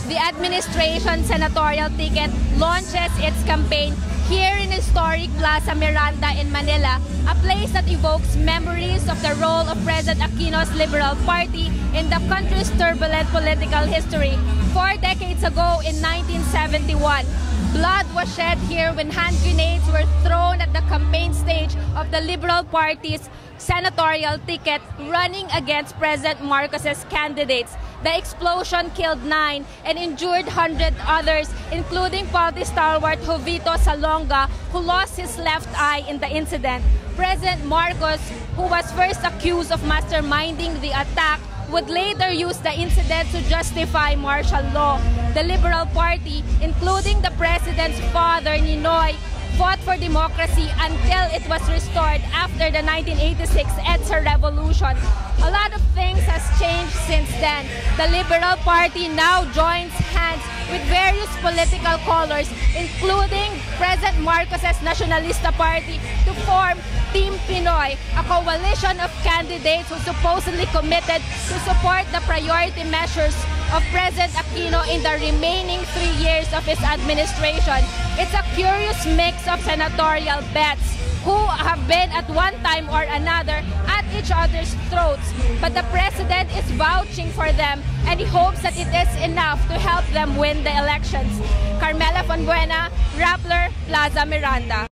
the administration senatorial ticket launches its campaign here in historic Plaza Miranda in Manila, a place that evokes memories of the role of President Aquino's Liberal Party in the country's turbulent political history. 4 decades ago in 1971, blood was shed here when hand grenades were thrown at the campaign stage of the Liberal Party's senatorial ticket running against President Marcos's candidates. The explosion killed 9 and injured 100 others, including party stalwart Jovito Salonga, who lost his left eye in the incident. President Marcos, who was first accused of masterminding the attack, would later use the incident to justify martial law. The Liberal Party, including the president's father, Ninoy, fought for democracy until it was restored after the 1986 EDSA revolution. A lot of things has changed since then. The Liberal Party now joins hands with various political colors, including President Marcos's Nacionalista Party, to form Team Pinoy, a coalition of candidates who supposedly committed to support the priority measures of President Aquino in the remaining 3 years of his administration. It's a curious mix of senatorial bets who have been at one time or another at each other's throats, but the president is vouching for them and he hopes that it is enough to help them win the elections. Carmela Fonbuena, Rappler, Plaza Miranda.